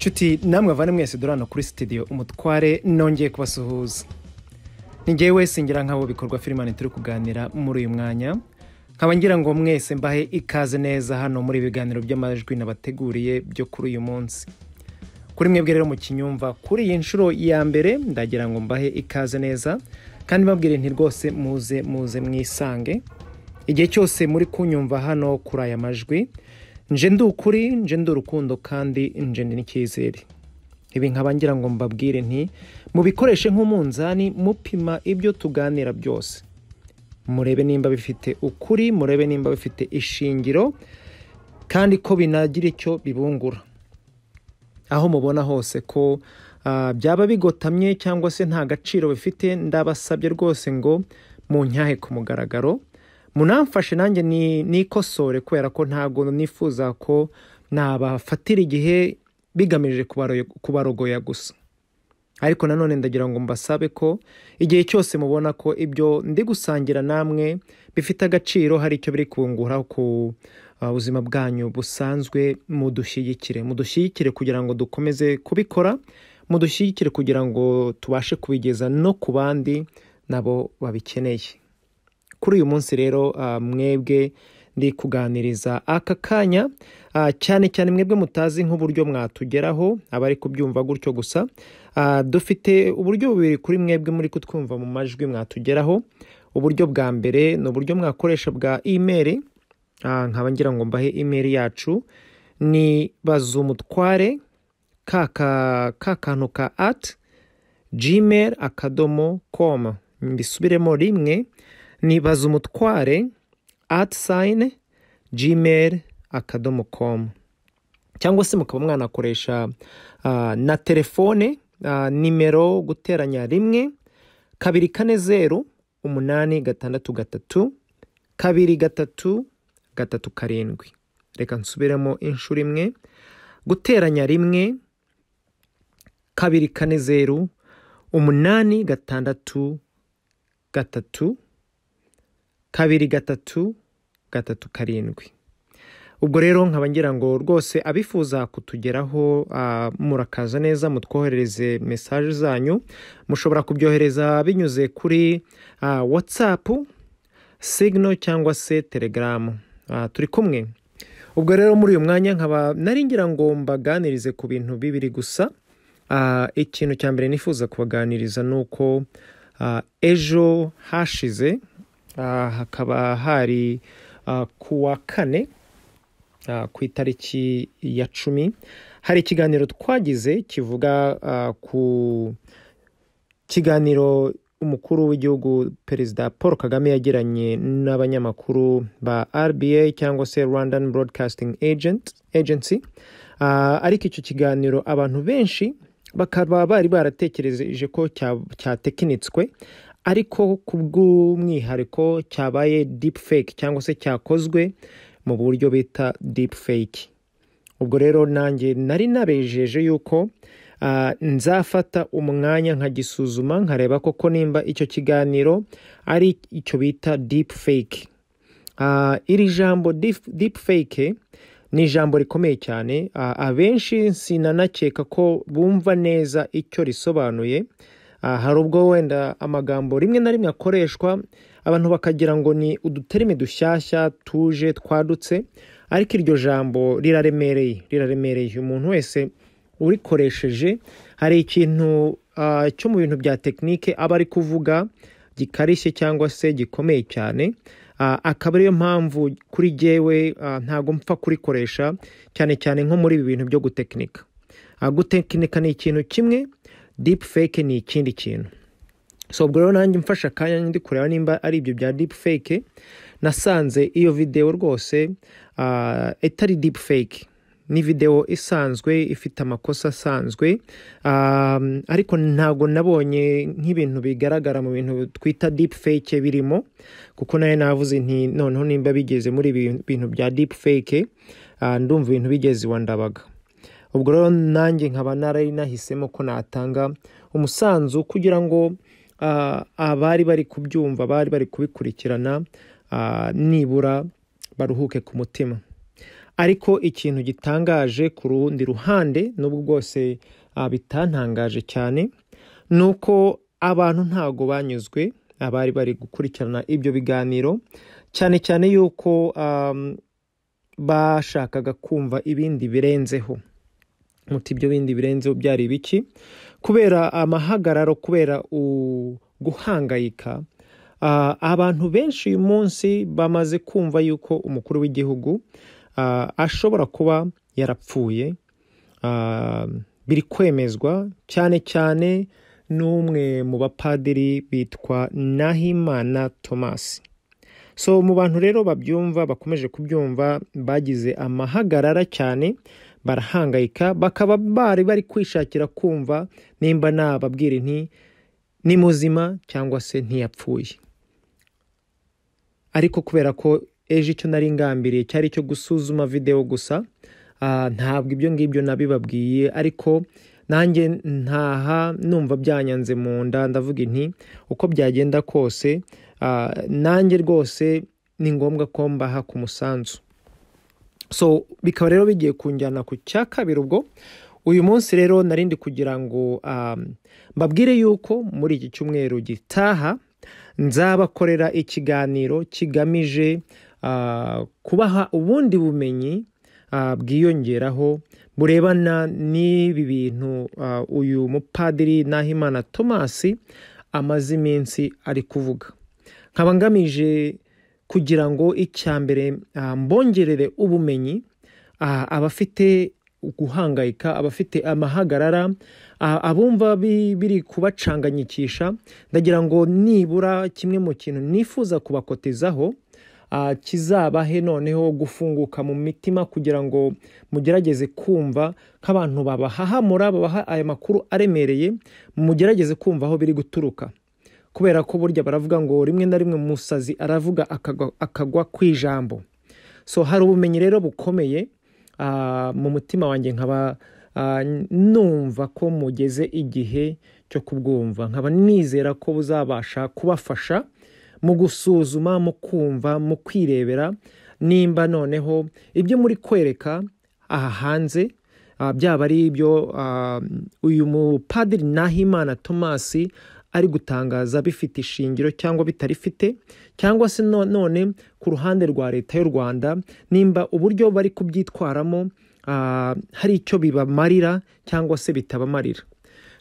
Chuti namwe avane mwese durano kuri Studio Umutware nongeye kubasuhuza. Ningiye wese ngira nkabo bikorwa filmane turi kuganira muri uyu mwanya. Nkaba ngira ngo mwese mbahe ikaze neza hano muri ibiganiro by'amajwi nabateguriye byo kuri uyu munsi. Kuri mwebwe rero mu kinyumva kuri iyi nshuro ya mbere ndagira ngo mbahe ikaze neza kandi babwire nti rwose muze mwisange. Igihe cyose muri kunyumva hano kuri aya majwi nje ndukuri nje ndurukundo kandi nje n'icyizere. Ibi nkaba ngira ngo mbabwire nti mubikoreshe nk'umunzani mupima ibyo tuganira byose. Murebe nimba bifite ukuri, murebe nimba bifite ishingiro kandi ko binagira icyo bibungura. Aho mubona hose ko byaba bigotamye cyangwa se nta gaciro bifite, ndabasabye rwose ngo munyahe ku mugaragaro. Munamfashe nanjye nikosore kubera ko ntago nifuza ko nabafatira igihe bigamije kubarogoya gusa. Ariko nanone ndagira ngo mbasabe ko igihe cyose mubona ko ibyo ndi gusangira namwe bifite agaciro, hari icyo biri kubungura ku ubuzima bwanyu busanzwe, mudushyigikire kugira ngo dukomeze kubikora, mudushyigikire kugira ngo tubashe kubigeza no ku bandi nabo babikeneye. Kuri uyu munsi rero mwebwe ndi kuganiriza aka kanya cyane mwebwe mutazi nk'uburyo mwatugeraho, abari kubyumva gutyo gusa. Dufite uburyo bubiri kuri mwebwe muri kutwumva mu majwi mwatugeraho. Uburyo bwa mbere ni uburyo mwakoresha bwa email. Nkaba ngira ngo mbahe email yacu ni bazumutware kakantu ka @gmail.com. Mbisubiremo rimwe, ni bazumutware @gmail.com. cyangwa se mukaba mwanakoresha na telefone nimero guteranya 1-248-3-2-3-7. Reka nsubiremo inshuro imwe, guteranya 1-248-3-2-3-7. Ubwo rero nkaba ngira ngo rwose abifuza kutugeraho murakaza neza mutwoherereze message zanyu. Mushobora kubyohereza binyuze kuri WhatsApp, Signal cyangwa se Telegram. Turi kumwe. Ubwo rero muri uyu mwanya nkaba nari ngira ngo mbaganirize ku bintu bibiri gusa. Ikintu cya mbere nifuza kubaganiriza nuko ejo hashize hakaba hari kuwa kane ku itariki ya 10 hari ikiganiro twagize kivuga ku kiganiro umukuru w'igihugu Perezida Paul Kagame yagiranye n'abanyamakuru ba RBA cyangwa se Rwandan Broadcasting Agency. Ariko icyo kiganiro abantu benshi bakaba bari baratekereje ko cyatekinitswe, ariko kubw'umwihariko cyabaye deep fake cyangwa se cyakozwe mu buryo bita deep fake. Ubwo rero nanjye nari nabejeje yuko nzafata umwanya nkagisuzuma nkareba koko nimba icyo kiganiro ari icyo bita deep fake. Iri jambo deep fake ni ijambo rikomeye cyane. Abenshi sinanakeka ko bumva neza icyo risobanuye. Hari ubwo wenda amagambo rimwe na rimwe akoreshwa abantu bakagira ngo ni uduterime dushyashya tuje twadutse, ariko iryo jambo riraremereye. Umuntu wese urikoresheje hari ikintu cyo mu bintu bya tekinike aba ari kuvuga gikarishye cyangwa se gikomeye cyane. Akaba ariyo mpamvu kuri jyewe ntago mpfa kurikoresha cyane nko muri ibi bintu byo gutekinika. Gutekinika ni ikintu kimwe, deep fake ni ikindi kintu. So ubwo rero nanjye mfasha akanya ndi kureba nimba ari ibyo bya deep fake. Nasanze iyo video rwose etari deep fake, ni video isanzwe ifite amakosa asanzwe, ariko ntago nabonye nk'ibintu bigaragara mu bintu twita deep fake birimo, kuko naye navuze nti noneho nimba bigeze muri ibintu bya deep fake ndumva ibintu bigeze wandabaga. Ubwo rero nanjye nkaba nari nahisemo ko natanga umusanzu kugira ngo abari bari kubyumva, bari bari kubikurikirana nibura baruhuke ku mutima. ariko ikintu gitangaje ku rundi ruhande n'ubwo bwose bitantangaje cyane nuko abantu ntago banyuzwe abari bari gukurikirana ibyo biganiro cyane cyane yuko bashakaga kumva ibindi birenzeho. Muti ibyo bindi birenzeho byari biki? Kubera amahagararo, kubera guhangayika, abantu benshi uyu munsi bamaze kumva yuko umukuru w'igihugu ashobora kuba yarapfuye. Biri kwemezwa cyane cyane n'umwe mu bapadiri bitwa Nahimana Thomas. So mu bantu rero babyumva, bakomeje kubyumva, bagize amahagarara cyane, barahangayika, bakaba bari kwishakira kumva nimba nababwira nti ni muzima cyangwa se ntiyapfuye. Ariko kubera ko ejo icyo nari ngambiriye cyari cyo gusuzuma video gusa, ntabwo ibyo ngibyo nabibabwiye, ariko nanjye ntaha numva byanyanze mu nda, ndavuga nti uko byagenda kose nanjye rwose ni ngombwa ko mbaha ku musanzu. So bikaba rero bigiye kunjyana ku cya kabiri. Ubwo uyu munsi rero narindi kugira ngo mbabwire yuko muri iki cyumweru gitaha nzabakorera ikiganiro kigamije kubaha ubundi bumenyi bwiyongeraho burebana n'ibi bintu uyu mupadiri Nahimana Thomas amaze iminsi ari kuvuga. Nkaba ngamije kugira ngo icyambere mbongerere ubumenyi abafite guhangayika, abafite amahagarara, abumva biri kubacanganyikisha. Ndagira ngo nibura kimwe mu kintu nifuza kubakotezaho kizabahe noneho gufunguka mu mitima, kugira ngo mugerageze kumva nk'abantu babahahamura, babaha aya makuru aremereye, mugerageze kumva aho biri guturuka. Kubera ko burya baravuga ngo rimwe na rimwe umusazi aravuga akagwa kwijambo. So hari ubumenyi rero bukomeye mu mutima wanjye, nkaba numva ko mugeze igihe cyo kubwumva, nkaba nizera ko buzabasha kubafasha mu gusuzuma, mu kumva, mu kwirebera nimba noneho ibyo muri kwereka aha hanze byaba ari ibyo uyu mupadiri Nahimana Thomas ari gutangaza bifite ishingiro cyangwa bitarifite, cyangwa se none ku ruhande rwa leta y'u Rwanda nimba uburyo bari kubyitwaramo hari icyo bibamarira cyangwa se bitabamarira.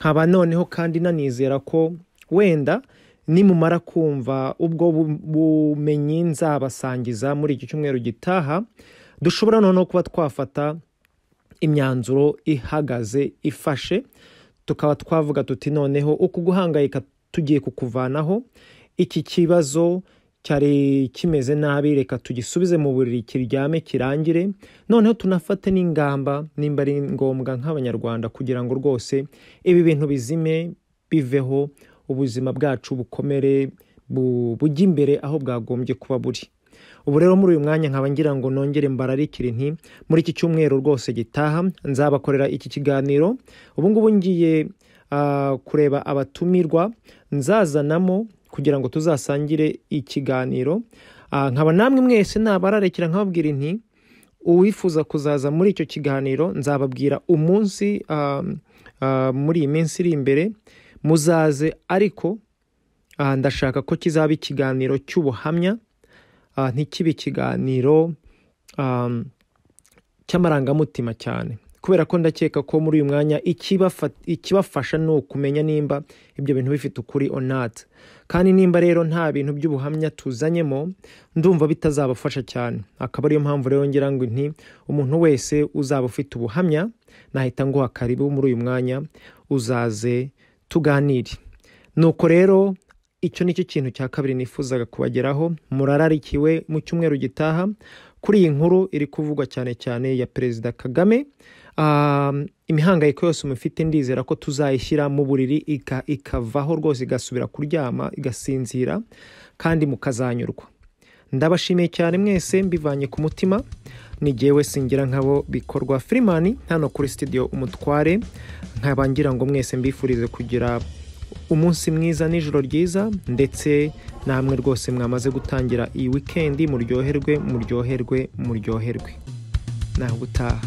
Nkaba noneho kandi nanizera ko wenda nimumara kumva ubwo bumenyi nzabasangiza muri iki cyumweru gitaha, dushobora noneho kuba twafata imyanzuro ihagaze ifashe, tukaba twavuga tuti noneho uku guhangayika tugiye kukuvanaho, iki kibazo cyari kimeze nabi reka tugisubize mu buriri kiryame kirangire, noneho tunafate n'ingamba nimba ari ngombwa nk'abanyarwanda kugira ngo rwose ibi bintu bizime biveho, ubuzima bwacu bukomere bujye imbere aho bwagombye kuba buri. Ubu rero muri uyu mwanya nkaba ngira ngo nongere mbararikire nti muri iki cyumweru rwose gitaha nzabakorera iki kiganiro. Ubu ngubu ngiye kureba abatumirwa nzazanamo kugira ngo tuzasangire ikiganiro. Nkaba namwe mwese nabararekera nkababwira nti uwifuza kuzaza muri icyo kiganiro nzababwira umunsi muri iyi minsi iri imbere muzaze, ariko ndashaka ko kizaba ikiganiro cy'ubuhamya, ntikibe ikiganiro cy'amarangamutima cyane, kubera ko ndakeka ko muri uyu mwanya ikibafasha ni ukumenya nimba ibyo bintu bifite ukuri or not. Kandi nimba rero nta bintu by'ubuhamya tuzanyemo, ndumva bitazabafasha cyane. Akaba ariyo mpamvu rero ngira ngo nti umuntu wese uzaba ufite ubuhamya nahita nguha karibu muri uyu mwanya uzaze tuganire. Nuko rero icyo nicyo kintu cya kabiri nifuzaga kubageraho. Murararikiwe mu cyumweru gitaha kuri iyi nkuru iri kuvugwa cyane cyane ya Perezida Kagame. Imihangayiko yose mufite ndizera ko tuzayishyira mu buriri ikavaho rwose, igasubira kuryama, igasinzira, kandi mukazanyurwa. Ndabashimiye cyane mwese mbivanye ku mutima. Ni jyewe singira nkabo bikorwa Freeman hano kuri Studio Umutware. Nkaba ngira ngo mwese mbifurize kugira umunsi mwiza n'ijoro ryiza, ndetse namwe rwose mwamaze gutangira iyi weekend muryoherwe. naho gutaha.